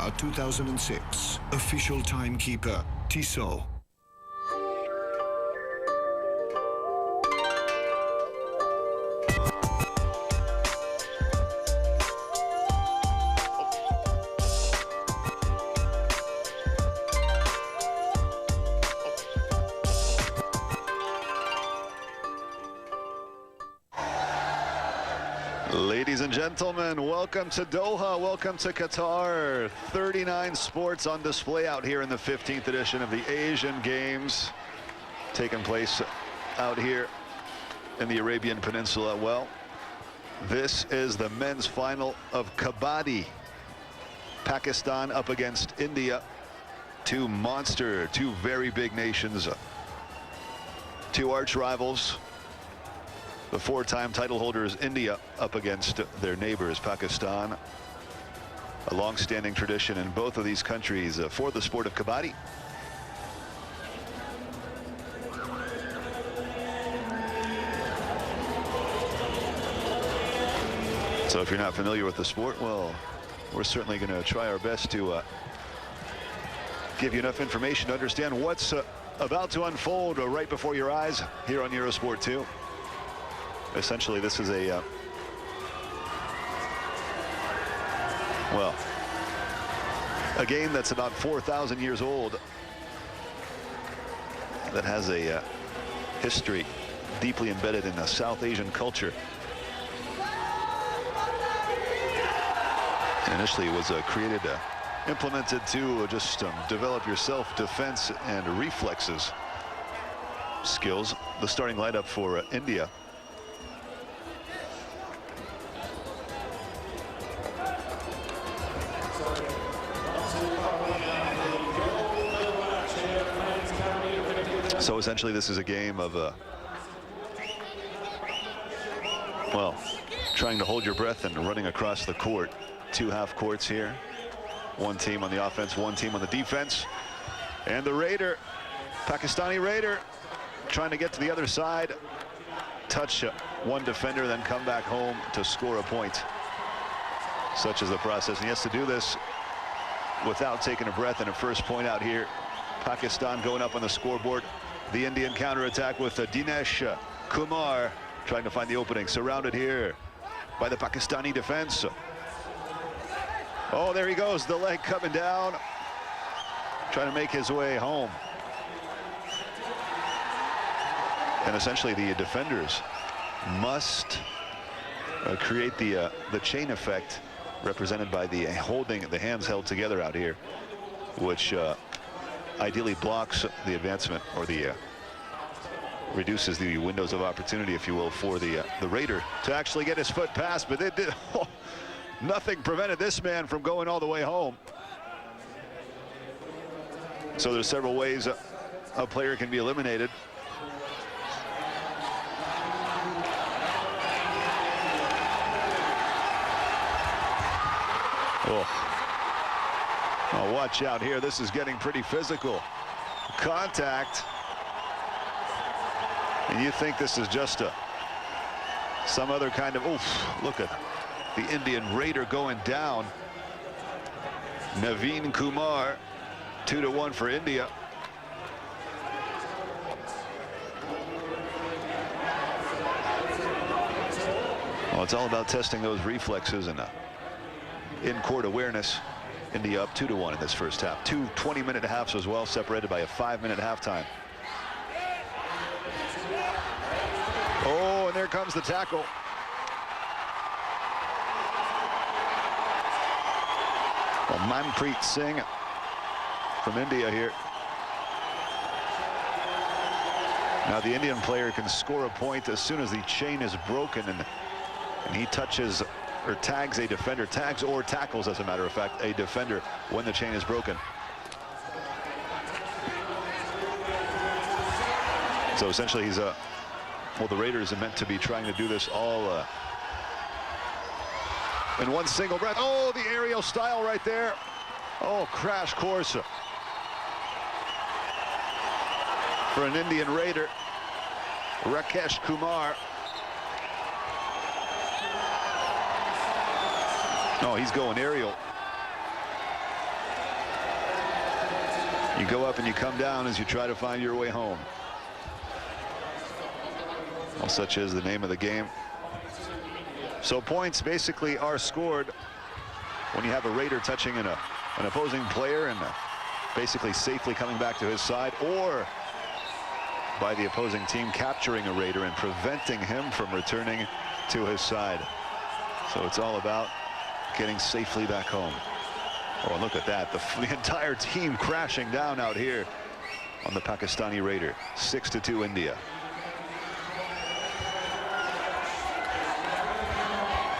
2006. Official timekeeper, Tissot. Ladies and gentlemen, welcome to Doha, welcome to Qatar. 39 sports on display out here in the 15th edition of the Asian Games, taking place out here in the Arabian Peninsula. Well, this is the men's final of Kabaddi. Pakistan up against India. Two very big nations, two arch rivals. The four-time title holders, India, up against their neighbors, Pakistan. A long-standing tradition in both of these countries for the sport of Kabaddi. So if you're not familiar with the sport, well, we're certainly going to try our best to give you enough information to understand what's about to unfold right before your eyes here on Eurosport 2. Essentially, this is a game that's about 4,000 years old, that has a history deeply embedded in the South Asian culture. And initially, it was created, implemented to just develop your self-defense and reflexes skills. The starting lineup for India. So essentially, this is a game of, trying to hold your breath and running across the court. Two half courts here. One team on the offense, one team on the defense. And the Raider, Pakistani Raider, trying to get to the other side, touch one defender, then come back home to score a point. Such is the process. And he has to do this without taking a breath. And a first point out here. Pakistan going up on the scoreboard. The Indian counterattack with Dinesh Kumar trying to find the opening. Surrounded here by the Pakistani defense. Oh, there he goes. The leg coming down. Trying to make his way home. And essentially the defenders must create the chain effect represented by the hands held together out here, which ideally blocks the advancement, or the reduces the windows of opportunity, if you will, for the Raider to actually get his foot past. But it did, nothing prevented this man from going all the way home. So there's several ways a player can be eliminated. Oh, watch out here. This is getting pretty physical. Contact. And you think this is just some other kind of, look at the Indian Raider going down. Naveen Kumar, 2-1 for India. Well, it's all about testing those reflexes and in-court awareness. India up 2-1 in this first half. Two 20-minute halves as well, separated by a 5-minute halftime. Oh, and there comes the tackle. Well, Manpreet Singh from India here. Now the Indian player can score a point as soon as the chain is broken, and he touches or tags a defender, tags or tackles, as a matter of fact, a defender when the chain is broken. So essentially he's well, the Raiders are meant to be trying to do this all in one single breath. Oh, the aerial style right there. Oh, crash course for an Indian Raider, Rakesh Kumar. Oh, he's going aerial. You go up and you come down as you try to find your way home. Well, such is the name of the game. So points basically are scored when you have a Raider touching an opposing player and basically safely coming back to his side, or by the opposing team capturing a Raider and preventing him from returning to his side. So it's all about getting safely back home. Oh, and look at that. The entire team crashing down out here on the Pakistani Raider. 6-2 India.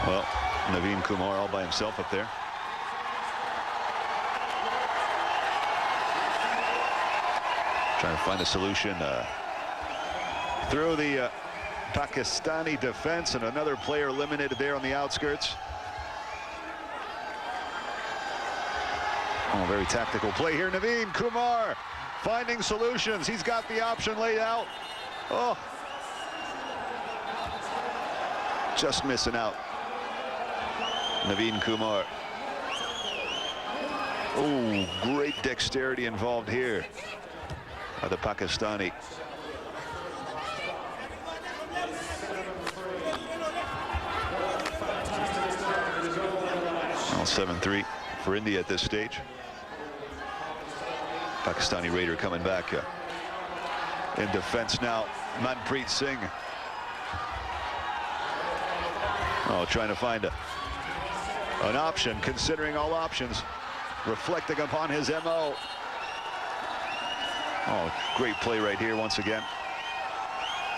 Well, Naveen Kumar all by himself up there. Trying to find a solution through the Pakistani defense, and another player eliminated there on the outskirts. Oh, very tactical play here. Naveen Kumar finding solutions. He's got the option laid out. Oh, just missing out. Naveen Kumar. Oh, great dexterity involved here by the Pakistani. Well, 7-3 for India at this stage. Pakistani Raider coming back in defense now. Manpreet Singh. Oh, trying to find an option, considering all options, reflecting upon his MO. Oh, great play right here once again.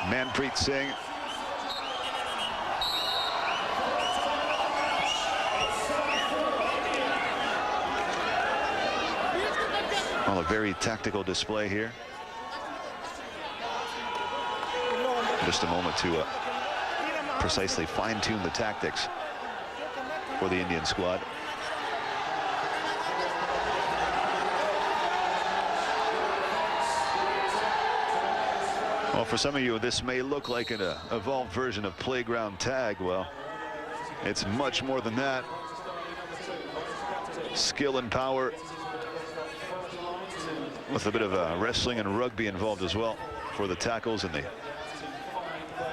Manpreet Singh. Well, a very tactical display here. Just a moment to precisely fine-tune the tactics for the Indian squad. Well, for some of you, this may look like an evolved version of playground tag. Well, it's much more than that. Skill and power, with a bit of wrestling and rugby involved as well for the tackles and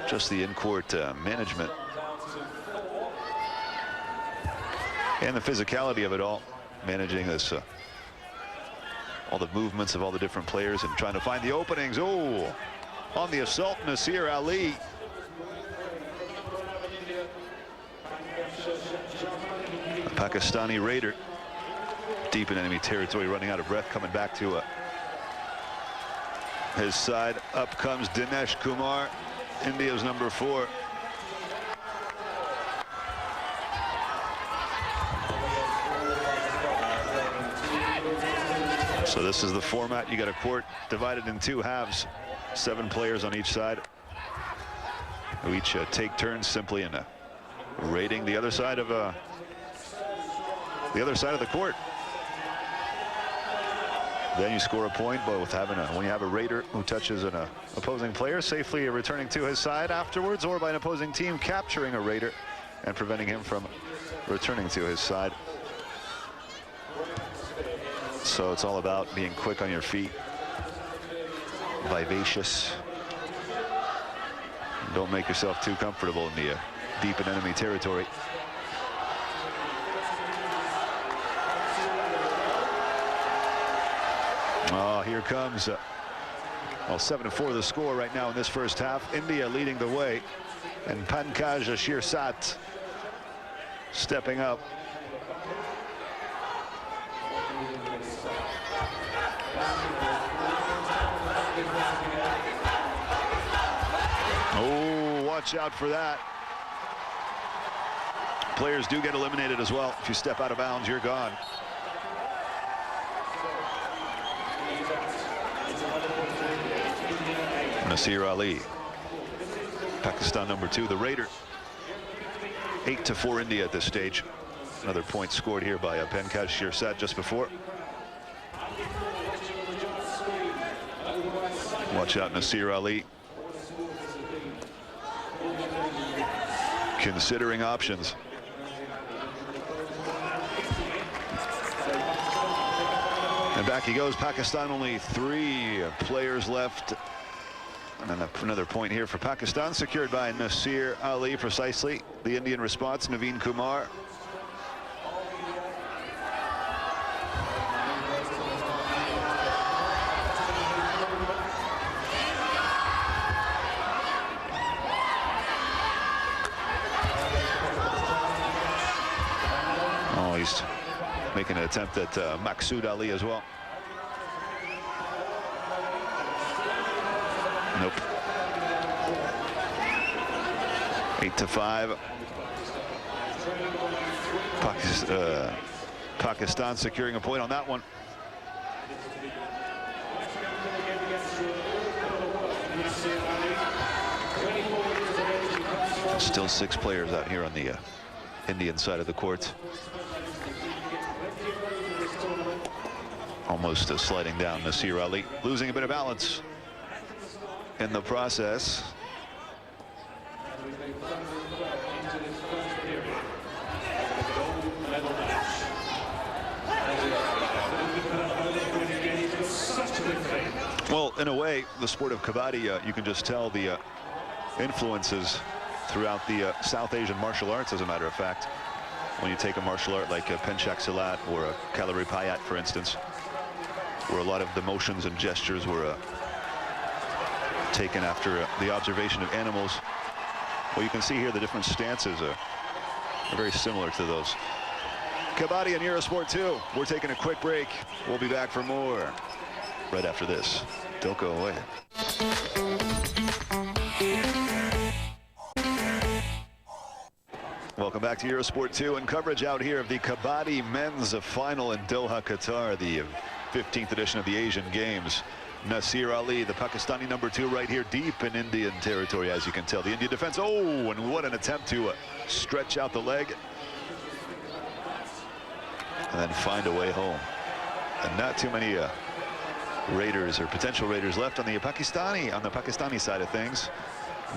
just the in-court management. And the physicality of it all, managing this, all the movements of all the different players and trying to find the openings. Oh, on the assault, Nasir Ali. The Pakistani Raider, deep in enemy territory, running out of breath, coming back to his side. Up comes Dinesh Kumar, India's number 4. So this is the format. You got a court divided in 2 halves, 7 players on each side, who each take turns simply in raiding the other side of the court. Then you score a point, but with having when you have a Raider who touches an opposing player, safely returning to his side afterwards, or by an opposing team capturing a Raider and preventing him from returning to his side. So it's all about being quick on your feet, vivacious. Don't make yourself too comfortable in the deep in enemy territory. Oh, here comes, well, 7-4 the score right now in this first half. India leading the way, and Pankaj Shirsat stepping up. Oh, watch out for that. Players do get eliminated as well. If you step out of bounds, you're gone. Nasir Ali, Pakistan number 2, the Raider. 8-4 India at this stage. Another point scored here by Pankaj Shirsat just before. Watch out, Nasir Ali. Considering options. And back he goes. Pakistan, only 3 players left. And then another point here for Pakistan, secured by Nasir Ali precisely. The Indian response, Naveen Kumar. Oh, he's making an attempt at Maqsood Ali as well. Nope. 8-5. Pakistan securing a point on that one. Still 6 players out here on the Indian side of the court. Almost sliding down. Nasir Ali losing a bit of balance in the process. Well, in a way, the sport of Kabaddi, you can just tell the influences throughout the South Asian martial arts, as a matter of fact. When you take a martial art like Penchak Silat or a Kalari Payat, for instance, where a lot of the motions and gestures were taken after the observation of animals. Well, you can see here the different stances are very similar to those. Kabaddi and Eurosport 2. We're taking a quick break. We'll be back for more right after this. Don't go away. Welcome back to Eurosport 2 and coverage out here of the Kabaddi men's final in Doha, Qatar, the 15th edition of the Asian Games. Nasir Ali, the Pakistani #2, right here deep in Indian territory, as you can tell. The Indian defense, oh, and what an attempt to stretch out the leg and then find a way home. And not too many raiders or potential raiders left on the Pakistani side of things.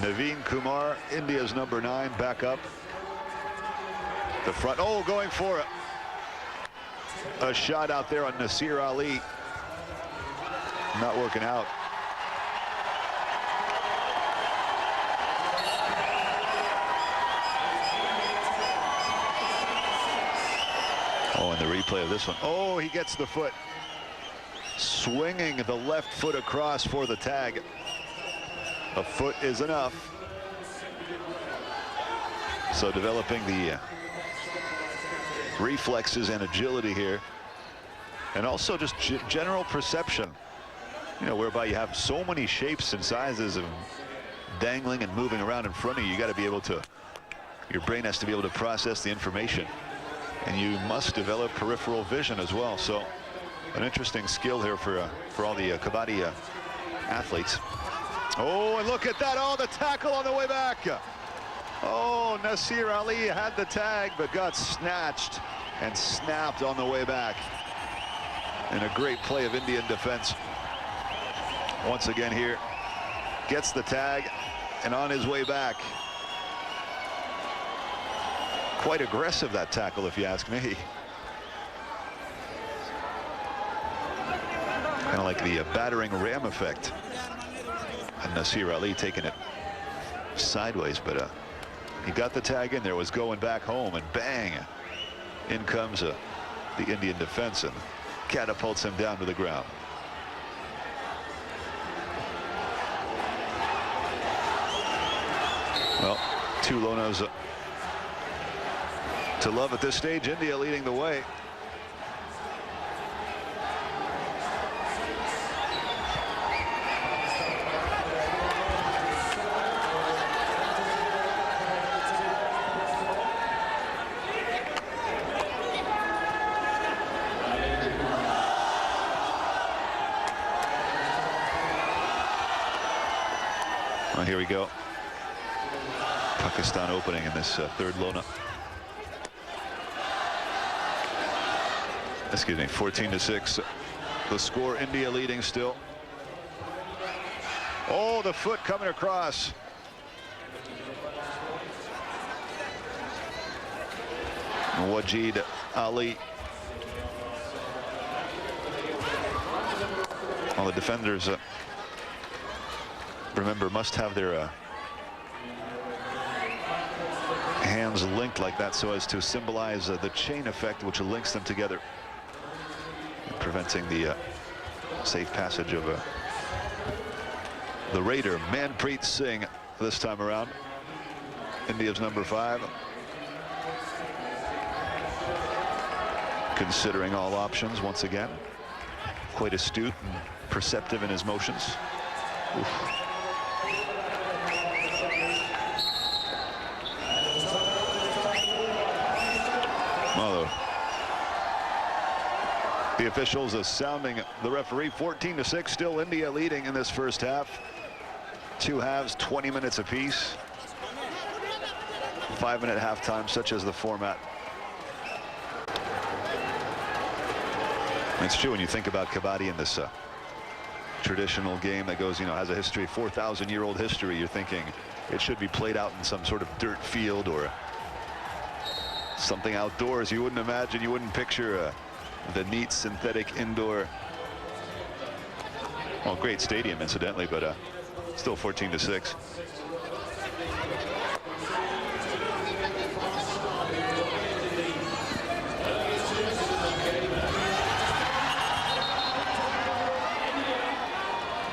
Naveen Kumar, India's #9, back up the front. Oh, going for a shot out there on Nasir Ali. Not working out. Oh, and the replay of this one. Oh, he gets the foot. Swinging the left foot across for the tag. A foot is enough. So developing the reflexes and agility here. And also just general perception. You know, whereby you have so many shapes and sizes of dangling and moving around in front of you. You got to be able to, your brain has to be able to process the information. And you must develop peripheral vision as well. So an interesting skill here for all the Kabaddi athletes. Oh, and look at that. Oh, the tackle on the way back. Oh, Nasir Ali had the tag, but got snatched and snapped on the way back. And a great play of Indian defense. Once again here, gets the tag and on his way back. Quite aggressive, that tackle, if you ask me. Kind of like the battering ram effect. And Nasir Ali taking it sideways, but he got the tag in there, was going back home, and bang, in comes the Indian defense and catapults him down to the ground. Well, 2 Lonas to love at this stage. India leading the way. Well, here we go. Pakistan opening in this third Lona. Excuse me, 14-6. The score, India leading still. Oh, the foot coming across. Wajid Ali. Well, the defenders, remember, must have their hands linked like that so as to symbolize the chain effect which links them together, preventing the safe passage of the Raider, Manpreet Singh, this time around. India's number 5. Considering all options once again. Quite astute and perceptive in his motions. Oof. Well, the officials are sounding the referee. 14-6, still India leading in this first half. 2 halves, 20 minutes apiece. 5-minute halftime, such as the format. It's true when you think about Kabaddi in this traditional game that goes, has a history, 4,000-year-old history. You're thinking it should be played out in some sort of dirt field or something outdoors. You wouldn't imagine, you wouldn't picture the neat synthetic indoor, well, great stadium incidentally, but still 14-6.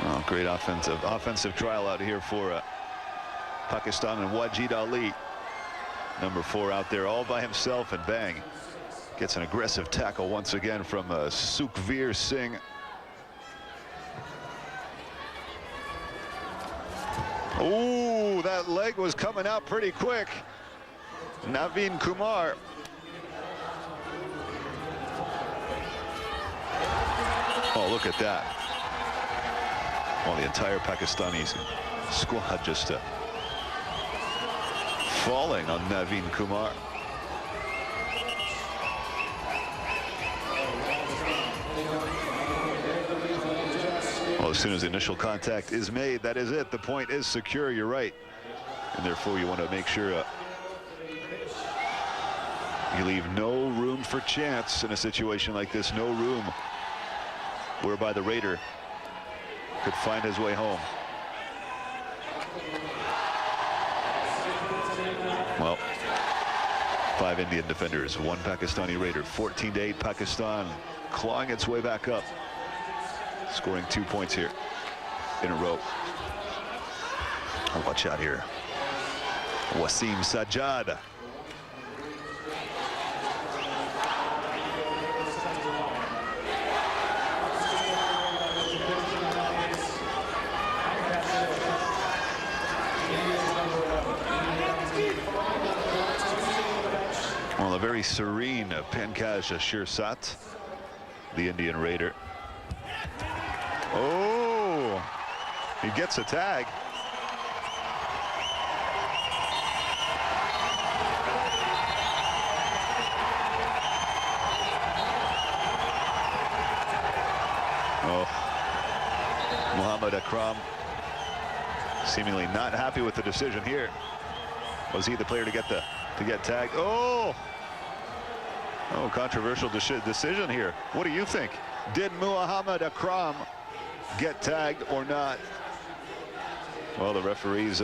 Oh, great offensive trial out here for Pakistan, and Wajid Ali, number 4, out there all by himself, and bang, gets an aggressive tackle once again from Sukhveer Singh. Oh, that leg was coming out pretty quick. Naveen Kumar. Oh, look at that. Well, the entire Pakistani squad just falling on Naveen Kumar. Well, as soon as the initial contact is made, that is it. The point is secure, you're right. And therefore, you want to make sure you leave no room for chance in a situation like this. No room whereby the Raider could find his way home. Well, 5 Indian defenders, 1 Pakistani Raider. 14-8 Pakistan clawing its way back up, scoring 2 points here in a row. Oh, watch out here. Wasim Sajjad. Well, a very serene Pankaj Shirsat, the Indian Raider. Oh, he gets a tag. Oh, Muhammad Akram seemingly not happy with the decision here. Was he the player to get tagged? Oh, controversial decision here. What do you think? Did Muhammad Akram get tagged or not? Well, the referees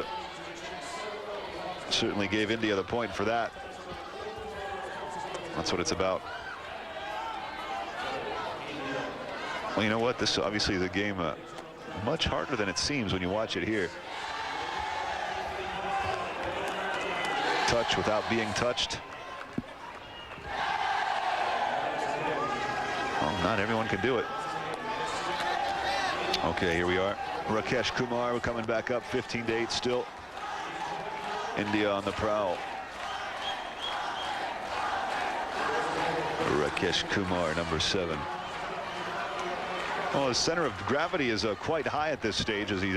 certainly gave India the point for that. That's what it's about. Well, you know what? This obviously is a game much harder than it seems when you watch it here. Touch without being touched. Well, not everyone can do it. Okay, here we are. Rakesh Kumar coming back up, 15-8 still. India on the prowl. Rakesh Kumar, number 7. Well, his center of gravity is quite high at this stage as he's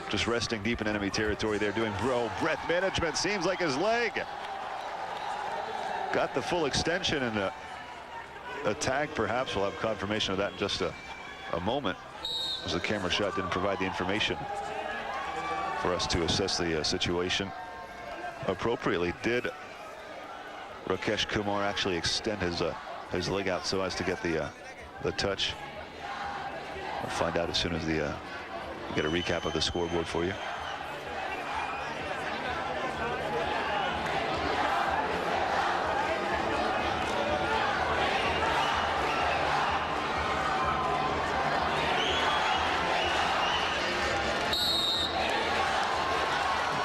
just resting deep in enemy territory. They're doing breath management. Seems like his leg got the full extension, and a tag perhaps. We'll have confirmation of that in just a moment, as the camera shot didn't provide the information for us to assess the situation appropriately. Did Rakesh Kumar actually extend his leg out so as to get the touch? We'll find out as soon as we get a recap of the scoreboard for you.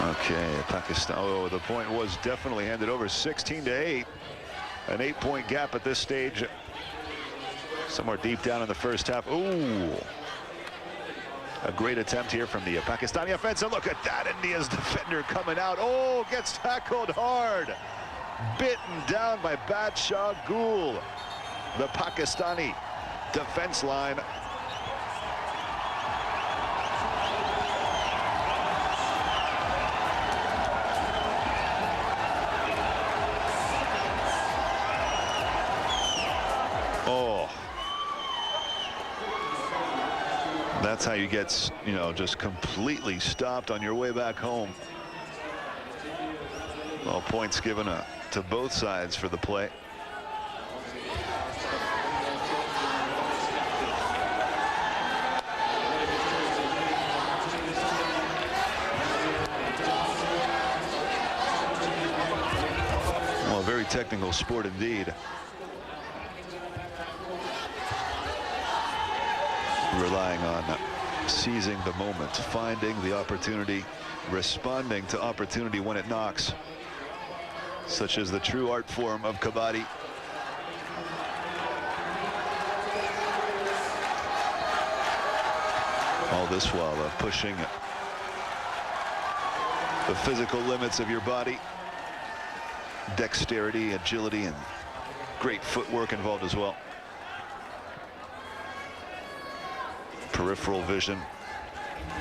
Okay, Pakistan. Oh, the point was definitely handed over, 16-8. An 8-point gap at this stage. Somewhere deep down in the first half. Ooh. A great attempt here from the Pakistani offense. And look at that, India's defender coming out. Oh, gets tackled hard. Bitten down by Badshah Gul. The Pakistani defense line. Oh. That's how you get, you know, just completely stopped on your way back home. Well, points given to both sides for the play. Well, a very technical sport indeed. Relying on seizing the moment, finding the opportunity, responding to opportunity when it knocks, such as the true art form of Kabaddi. All this while pushing the physical limits of your body, dexterity, agility, and great footwork involved as well. Peripheral vision.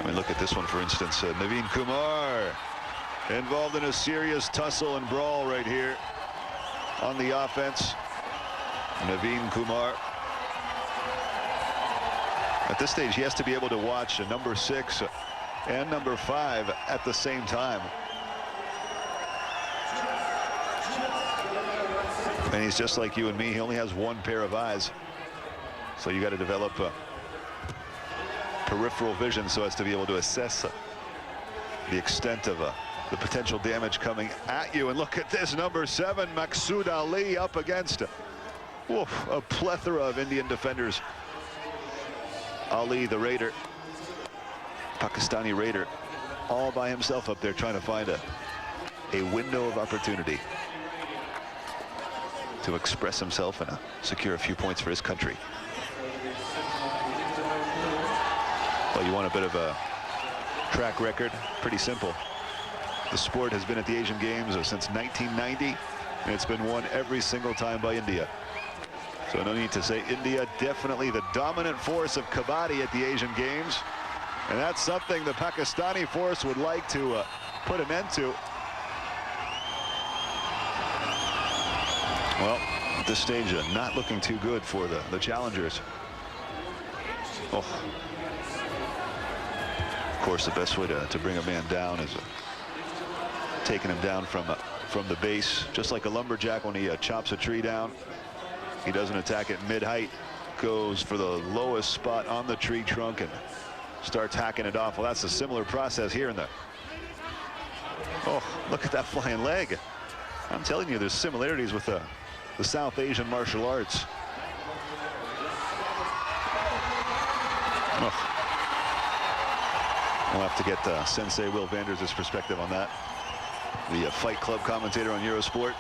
I mean, look at this one, for instance. Naveen Kumar involved in a serious tussle and brawl right here on the offense. Naveen Kumar. At this stage, he has to be able to watch number 6 and number 5 at the same time. And he's just like you and me. He only has one pair of eyes. So you got to develop peripheral vision so as to be able to assess the extent of the potential damage coming at you. And look at this, number 7, Maqsood Ali, up against a plethora of Indian defenders. Ali, the Raider, Pakistani Raider, all by himself up there trying to find a window of opportunity to express himself and secure a few points for his country. Well, you want a bit of a track record? Pretty simple. The sport has been at the Asian Games since 1990, and it's been won every single time by India. So no need to say India, definitely the dominant force of Kabaddi at the Asian Games. And that's something the Pakistani force would like to put an end to. Well, at this stage, not looking too good for the challengers. Oh. Of course, the best way to bring a man down is taking him down from the base, just like a lumberjack when he chops a tree down. He doesn't attack it mid-height, goes for the lowest spot on the tree trunk and starts hacking it off. Well, that's a similar process here in the... Oh, look at that flying leg. I'm telling you, there's similarities with the South Asian martial arts. Oh. We'll have to get Sensei Will Vanders' perspective on that. The Fight Club commentator on Eurosport.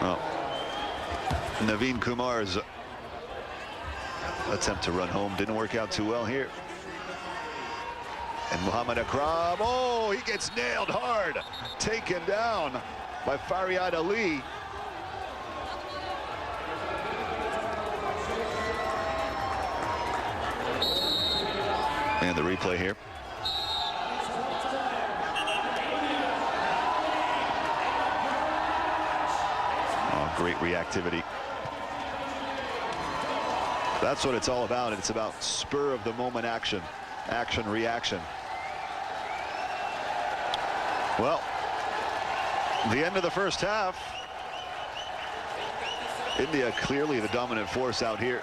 Well, Naveen Kumar's attempt to run home didn't work out too well here. And Muhammad Akram, oh, he gets nailed hard, taken down by Faryad Ali. And the replay here. Oh, great reactivity. That's what it's all about. It's about spur of the moment action, reaction. Well, The end of the first half. India clearly the dominant force out here.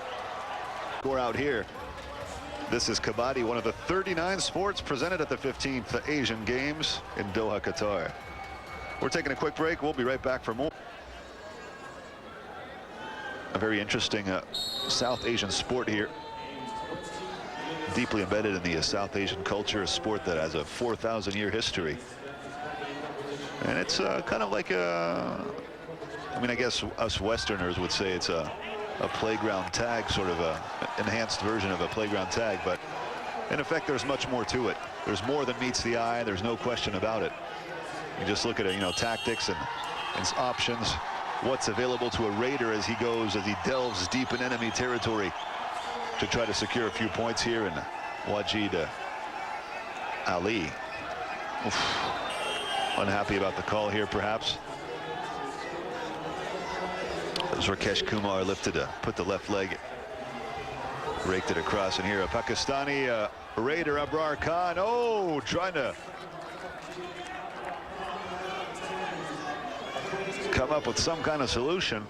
Score out here. This is Kabaddi, one of the 39 sports presented at the 15th Asian Games in Doha, Qatar. We're taking a quick break. We'll be right back for more. A very interesting South Asian sport here. Deeply embedded in the South Asian culture, a sport that has a 4,000-year history. And it's kind of like a, I mean, I guess us Westerners would say it's a playground tag, sort of a enhanced version of a playground tag, but in effect there's much more to it. There's more than meets the eye, there's no question about it. You just look at it, you know, tactics and options, what's available to a raider as he delves deep in enemy territory to try to secure a few points here. And Wajid Ali, unhappy about the call here perhaps. As Rakesh Kumar lifted to put the left leg, raked it across, and here a Pakistani raider, Abrar Khan, trying to come up with some kind of solution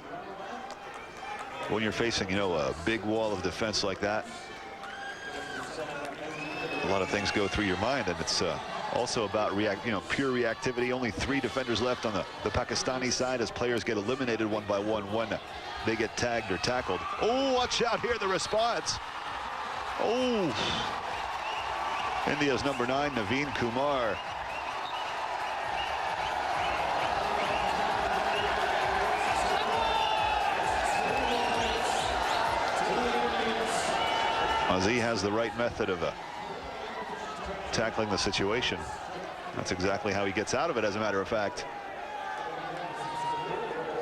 when you're facing, you know, a big wall of defense like that. A lot of things go through your mind, and it's also about pure reactivity. Only 3 defenders left on the Pakistani side as players get eliminated one by one when they get tagged or tackled. Oh, watch out here, the response. Oh, India's number 9, Naveen Kumar. He has the right method of tackling the situation. That's exactly how he gets out of it, as a matter of fact.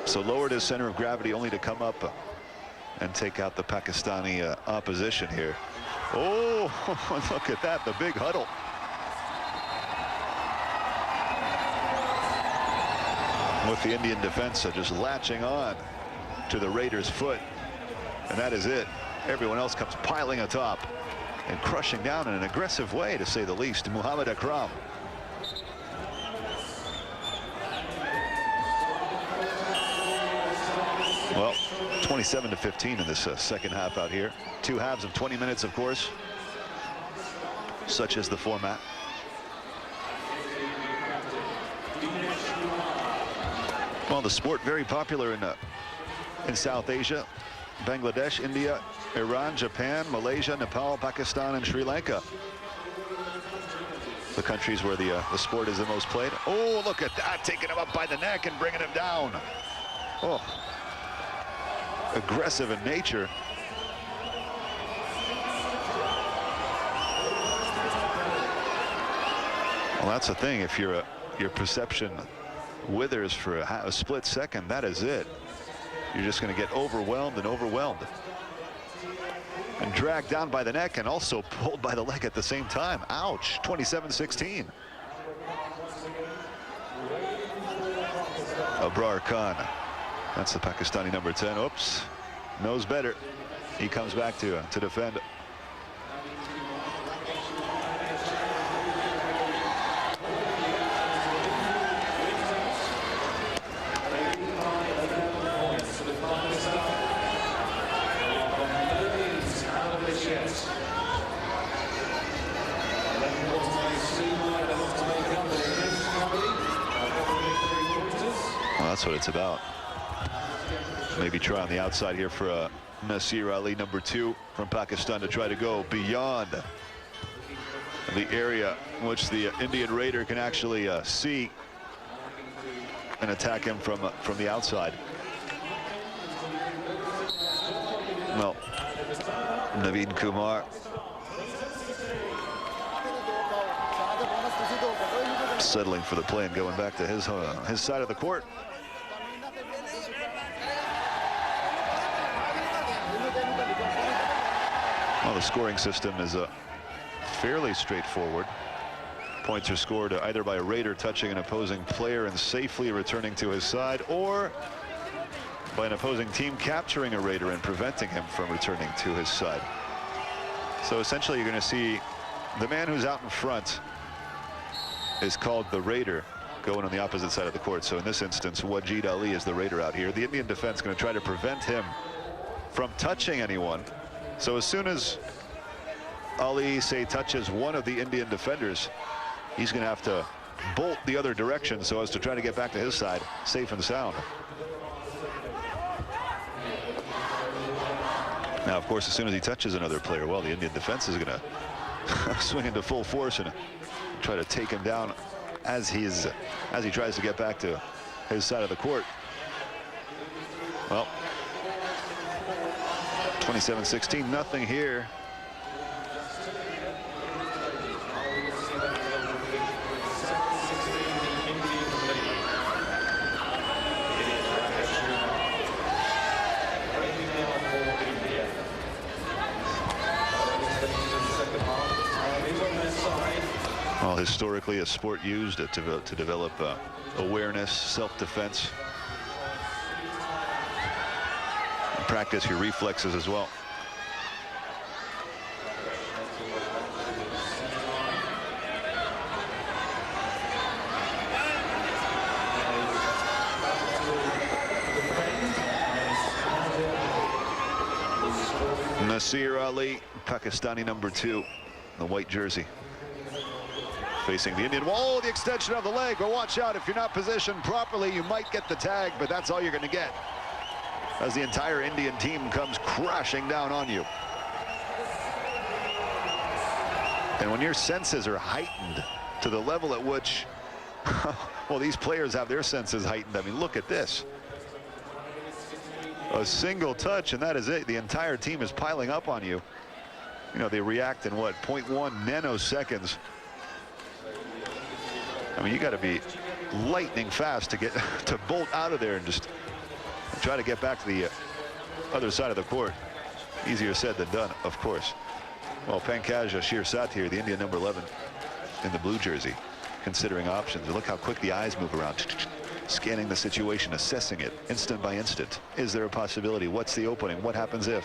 So lowered his center of gravity only to come up and take out the Pakistani opposition here. Oh, look at that, the big huddle. With the Indian defense just latching on to the Raiders' foot. And that is it. Everyone else comes piling atop and crushing down in an aggressive way, to say the least. Muhammad Akram. Well, 27-15 in this second half out here. 2 halves of 20 minutes, of course. Such is the format. Well, the sport very popular in South Asia. Bangladesh, India, Iran, Japan, Malaysia, Nepal, Pakistan, and Sri Lanka. The countries where the sport is the most played. Oh, look at that, taking him up by the neck and bringing him down. Oh, aggressive in nature. Well, that's the thing. If your perception withers for a split second, that is it. You're just going to get overwhelmed and overwhelmed. And dragged down by the neck and also pulled by the leg at the same time. Ouch, 27-16. Abrar Khan, that's the Pakistani number 10. Oops, knows better. He comes back to defend. That's what it's about. Maybe try on the outside here for Nasir Ali, number 2 from Pakistan, to try to go beyond the area in which the Indian raider can actually see and attack him from the outside. Well, Naveen Kumar settling for the play and going back to his side of the court. Well, the scoring system is fairly straightforward. Points are scored either by a raider touching an opposing player and safely returning to his side, or by an opposing team capturing a raider and preventing him from returning to his side. So essentially you're going to see the man who's out in front is called the raider, going on the opposite side of the court. So in this instance, Wajid Ali is the raider out here. The Indian defense going to try to prevent him from touching anyone. So as soon as Ali, say, touches one of the Indian defenders, he's going to have to bolt the other direction so as to try to get back to his side safe and sound. Now, of course, as soon as he touches another player, well, the Indian defense is going to swing into full force and try to take him down as he tries to get back to his side of the court. Well, 27-16, nothing here. Well, historically, a sport used to develop awareness, self-defense, practice your reflexes as well. Nasir Ali, Pakistani number 2, the white jersey, facing the Indian. Whoa, the extension of the leg. But watch out, if you're not positioned properly, you might get the tag, but that's all you're going to get as the entire Indian team comes crashing down on you. And when your senses are heightened to the level at which, well, these players have their senses heightened. I mean, look at this. A single touch, and that is it. The entire team is piling up on you. You know, they react in what, 0.1 nanoseconds. I mean, you got to be lightning fast to get to bolt out of there and just try to get back to the other side of the court. Easier said than done, of course. Well, Pankaj Shirsat, the Indian number 11 in the blue jersey, considering options. Look how quick the eyes move around, scanning the situation, assessing it instant by instant. Is there a possibility? What's the opening? What happens if?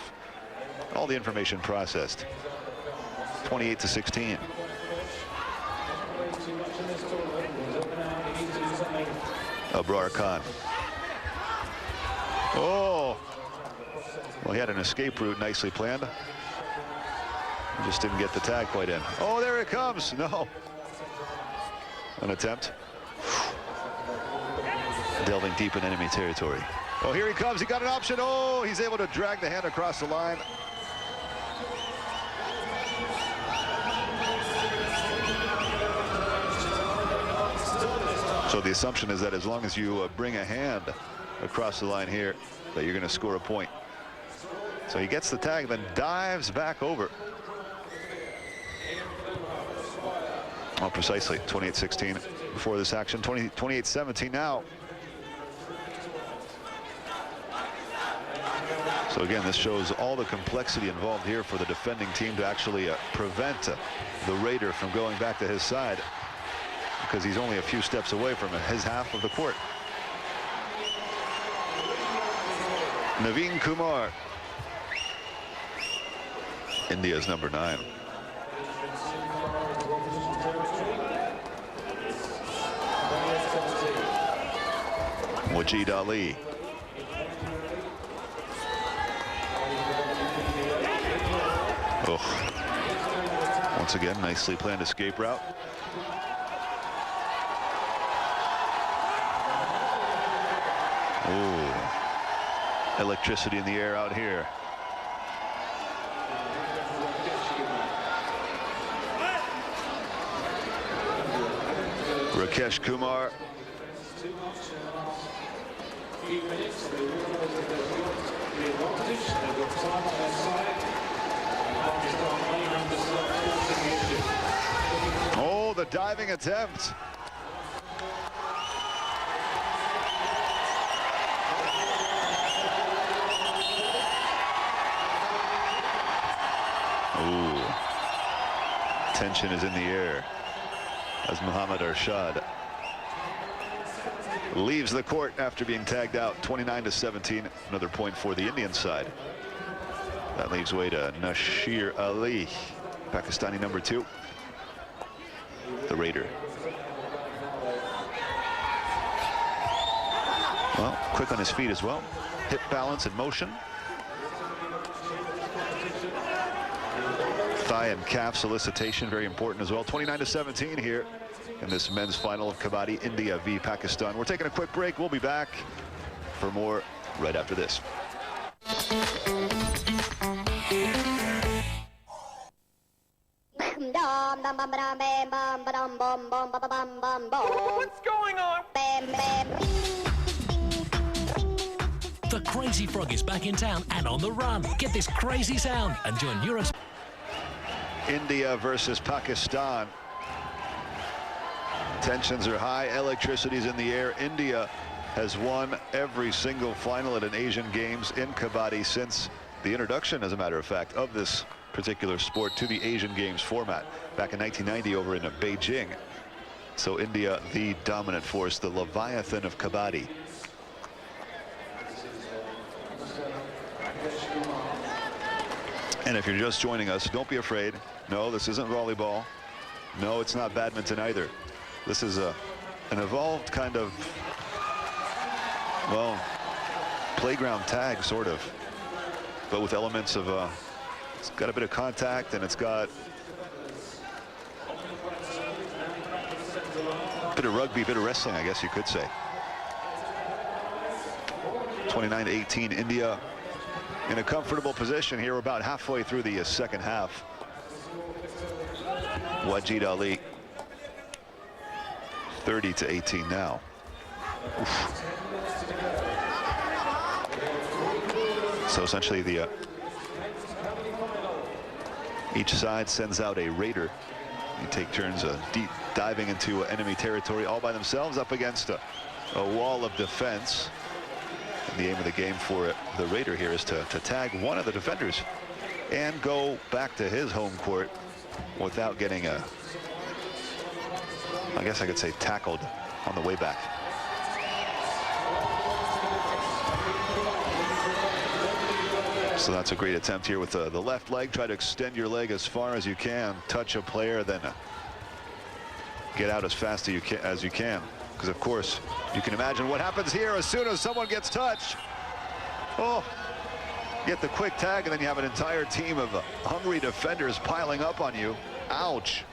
All the information processed. 28-16. Abrar Khan. Oh, well, he had an escape route nicely planned. He just didn't get the tag quite in. Oh, there it comes. No. An attempt. Delving deep in enemy territory. Oh, here he comes. He got an option. Oh, he's able to drag the hand across the line. So the assumption is that as long as you bring a hand across the line here, that you're going to score a point. So he gets the tag, then dives back over. Oh, precisely 28-16 before this action. 28-17 now. So again, this shows all the complexity involved here for the defending team to actually prevent the raider from going back to his side, because he's only a few steps away from his half of the court. Naveen Kumar, India's number 9. Wajid Ali. Oh. Once again, nicely planned escape route. Oh, electricity in the air out here. Rakesh Kumar. Oh, the diving attempt. Ooh. Tension is in the air as Muhammad Arshad leaves the court after being tagged out. 29-17, another point for the Indian side. That leaves way to Nasir Ali, Pakistani number 2, the Raider. Well, quick on his feet as well. Hip balance and motion. Thigh and calf solicitation, very important as well. 29-17 here in this men's final of Kabaddi, India v Pakistan. We're taking a quick break. We'll be back for more right after this. What's going on? The Crazy Frog is back in town and on the run. Get this crazy sound and join Europe. India versus Pakistan. Tensions are high, electricity's in the air. India has won every single final at an Asian Games in Kabaddi since the introduction, as a matter of fact, of this particular sport to the Asian Games format back in 1990 over in Beijing. So India, the dominant force, the Leviathan of Kabaddi. And if you're just joining us, don't be afraid. No, this isn't volleyball. No, it's not badminton either. This is an evolved kind of, well, playground tag, sort of, but with elements of, it's got a bit of contact, and it's got a bit of rugby, a bit of wrestling, I guess you could say. 29-18, India in a comfortable position here. We're about halfway through the second half. Wajid Ali, 30-18 now. Oof. So essentially each side sends out a raider. You take turns deep diving into enemy territory all by themselves up against a wall of defense. And the aim of the game for the raider here is to tag one of the defenders and go back to his home court without getting I guess I could say, tackled on the way back. So that's a great attempt here with the left leg. Try to extend your leg as far as you can, touch a player, then get out as fast as you can. Because of course, you can imagine what happens here as soon as someone gets touched. Oh, get the quick tag, and then you have an entire team of hungry defenders piling up on you. Ouch.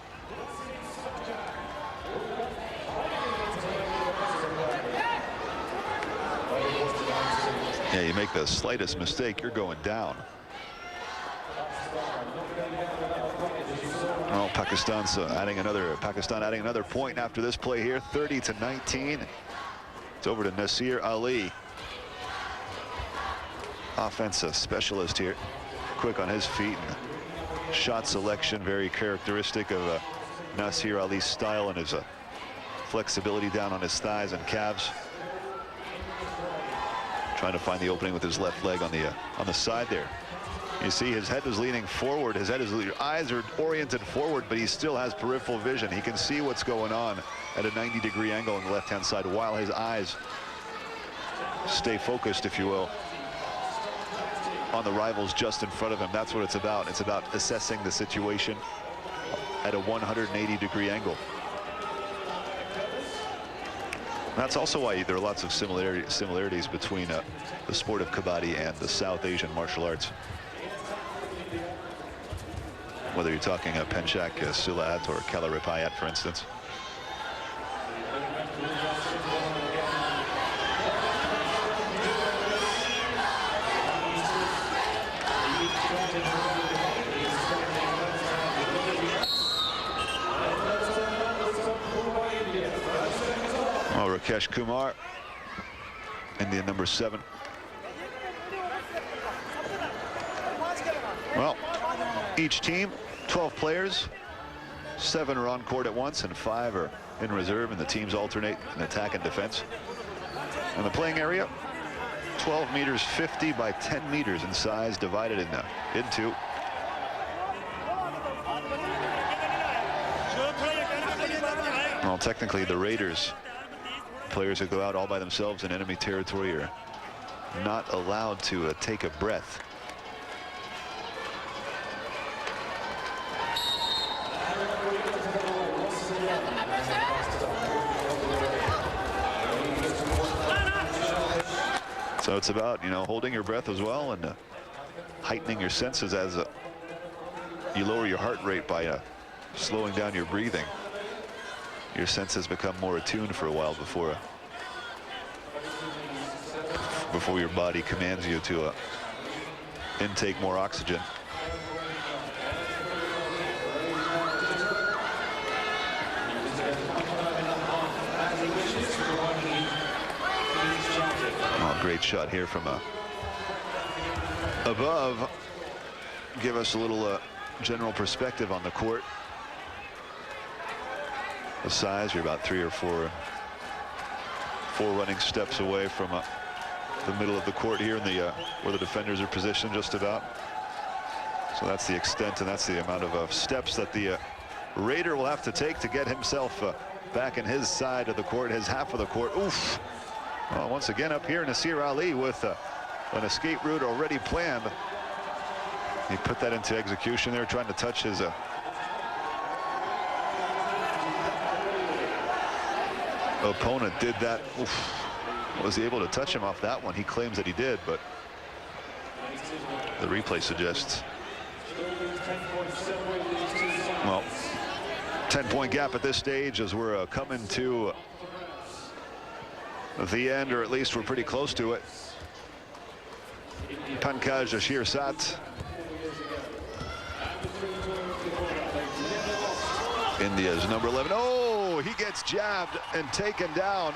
Yeah, you make the slightest mistake, you're going down. Well, Pakistan adding another point after this play here, 30-19. It's over to Nasir Ali. Offensive specialist here, quick on his feet. And shot selection, very characteristic of Nasir Ali's style, and his flexibility down on his thighs and calves. Trying to find the opening with his left leg on the side there. You see his head is leaning forward. His eyes are oriented forward, but he still has peripheral vision. He can see what's going on at a 90-degree angle on the left-hand side while his eyes stay focused, if you will, on the rivals just in front of him. That's what it's about. It's about assessing the situation at a 180-degree angle. That's also why there are lots of similarities between the sport of Kabaddi and the South Asian martial arts. Whether you're talking Penchak, Silat, or Kalaripayat, for instance. Rakesh Kumar, Indian number 7. Well, each team, 12 players, 7 are on court at once and 5 are in reserve, and the teams alternate in attack and defense. And the playing area, 12 meters 50 by 10 meters in size, divided into. Well, technically the raiders, players who go out all by themselves in enemy territory, are not allowed to take a breath. So it's about, you know, holding your breath as well and heightening your senses as you lower your heart rate by slowing down your breathing. Your senses become more attuned for a while before your body commands you to intake more oxygen. Oh, great shot here from above. Give us a little general perspective on the court. The size, you're about 3 or 4 running steps away from the middle of the court here in the where the defenders are positioned just about. So that's the extent and that's the amount of steps that the Raider will have to take to get himself back in his side of the court, his half of the court. Oof. Well, once again up here, Nasir Ali with an escape route already planned. He put that into execution there, trying to touch his opponent. Did that. Oof. Was he able to touch him off that one? He claims that he did, but the replay suggests, well, 10-point gap at this stage as we're coming to the end, or at least we're pretty close to it. Pankaj Ashirsat, India's number 11. Oh, he gets jabbed and taken down.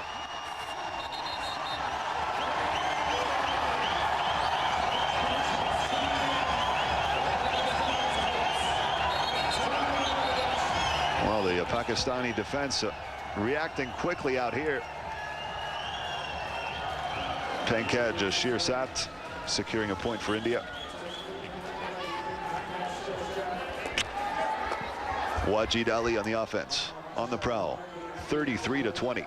Well, the Pakistani defense reacting quickly out here. Pankaj Ashirsat securing a point for India. Wajid Ali on the offense, on the prowl, 33-20.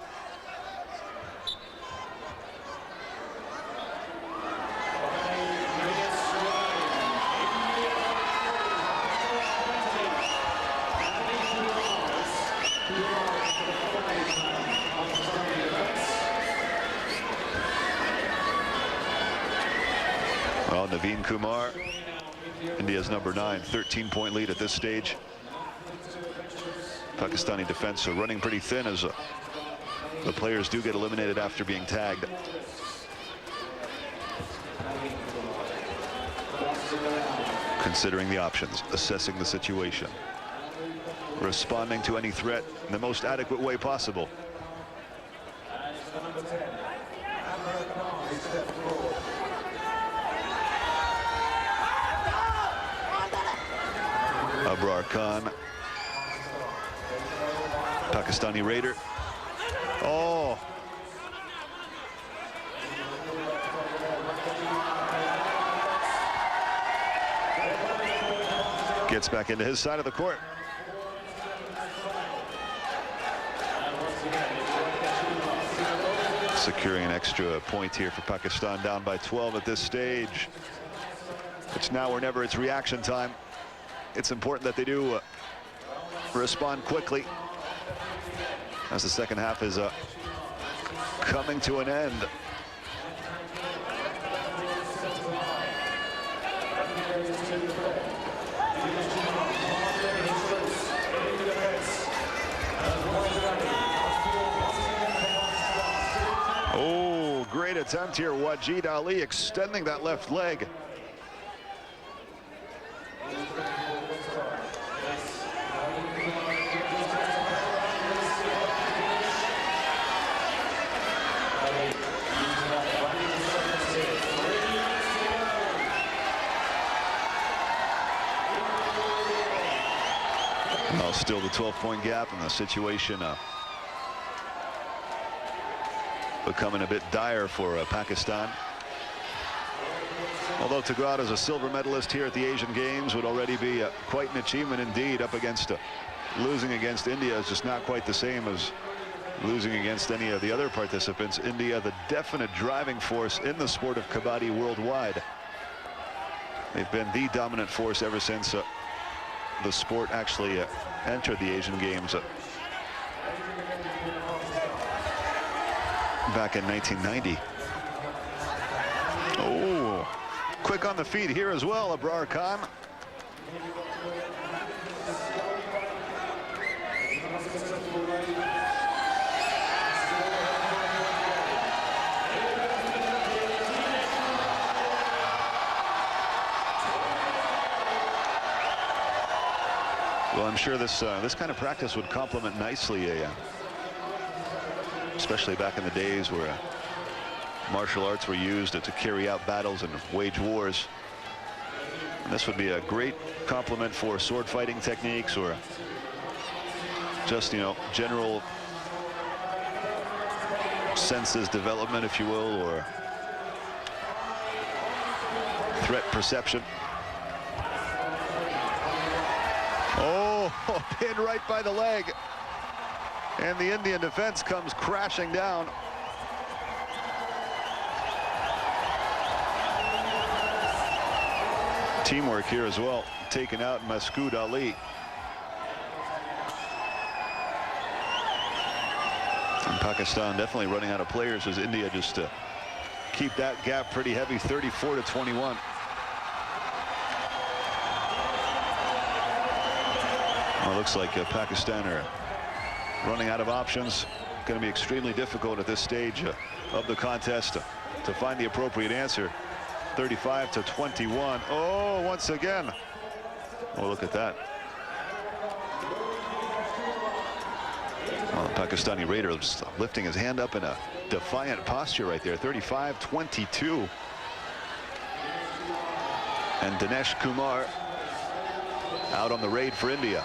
Well, Naveen Kumar, India's number 9, 13-point lead at this stage. Pakistani defense are running pretty thin as the players do get eliminated after being tagged. Considering the options, assessing the situation, responding to any threat in the most adequate way possible. Abrar Khan, Pakistani Raider. Oh. Gets back into his side of the court. Securing an extra point here for Pakistan, down by 12 at this stage. It's now or never. It's reaction time. It's important that they do respond quickly as the second half is coming to an end. Oh, great attempt here. Wajid Ali extending that left leg. Well, still the 12-point gap, and the situation becoming a bit dire for Pakistan. Although to go out as a silver medalist here at the Asian Games would already be quite an achievement indeed. Up against losing against India is just not quite the same as losing against any of the other participants. India, the definite driving force in the sport of Kabaddi worldwide. They've been the dominant force ever since the sport actually entered the Asian Games back in 1990. Oh, quick on the feet here as well, Abrar Khan. Well, I'm sure this kind of practice would complement nicely, especially back in the days where martial arts were used to carry out battles and wage wars. And this would be a great complement for sword fighting techniques, or just, general senses development, if you will, or threat perception. Oh, pinned right by the leg. And the Indian defense comes crashing down. Teamwork here as well, taking out Masood Ali. And Pakistan definitely running out of players as India just keep that gap pretty heavy, 34-21. Well, it looks like Pakistan are running out of options. Going to be extremely difficult at this stage of the contest to find the appropriate answer. 35-21. Oh, once again. Oh, look at that. Well, the Pakistani Raider just lifting his hand up in a defiant posture right there. 35-22. And Dinesh Kumar out on the raid for India.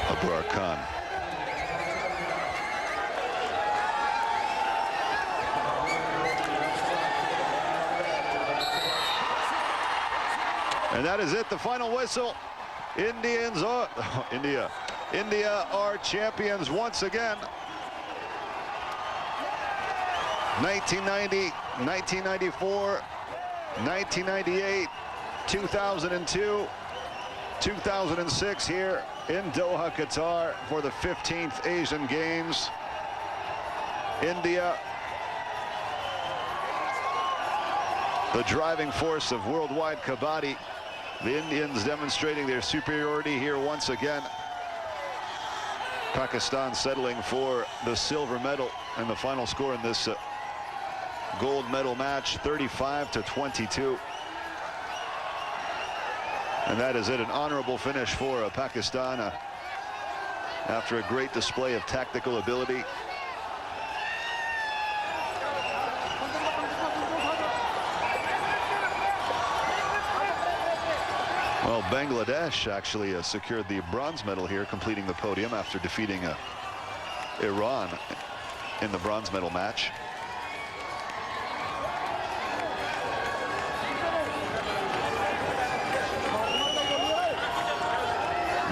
Abrar Khan. And that is it, the final whistle. India are champions once again. 1990, 1994, 1998, 2002, 2006 here in Doha, Qatar for the 15th Asian Games. India, the driving force of worldwide Kabaddi. The Indians demonstrating their superiority here once again. Pakistan settling for the silver medal, and the final score in this gold medal match, 35-22. And that is it, an honorable finish for Pakistan after a great display of tactical ability. Well, Bangladesh actually secured the bronze medal here, completing the podium after defeating Iran in the bronze medal match.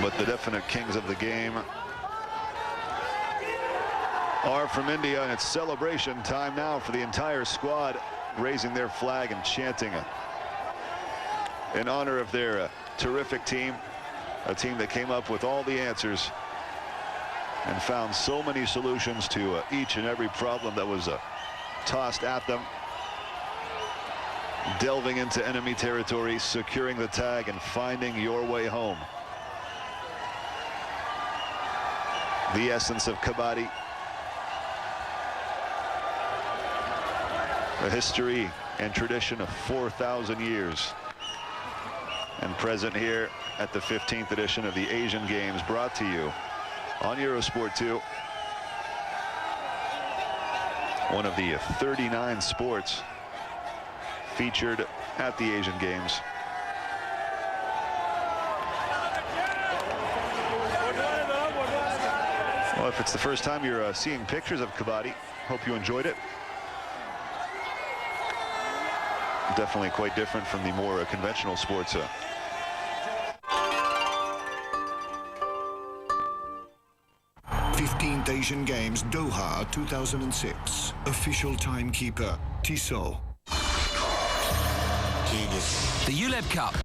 But the definite kings of the game are from India, and it's celebration time now for the entire squad, raising their flag and chanting in honor of their terrific team, a team that came up with all the answers and found so many solutions to each and every problem that was tossed at them. Delving into enemy territory, securing the tag, and finding your way home. The essence of Kabaddi. A history and tradition of 4,000 years. And present here at the 15th edition of the Asian Games, brought to you on Eurosport 2. One of the 39 sports featured at the Asian Games. Well, if it's the first time you're seeing pictures of Kabaddi, hope you enjoyed it. definitely quite different from the more conventional sports. 15th Asian Games, Doha 2006. Official timekeeper, Tissot. The ULEB Cup.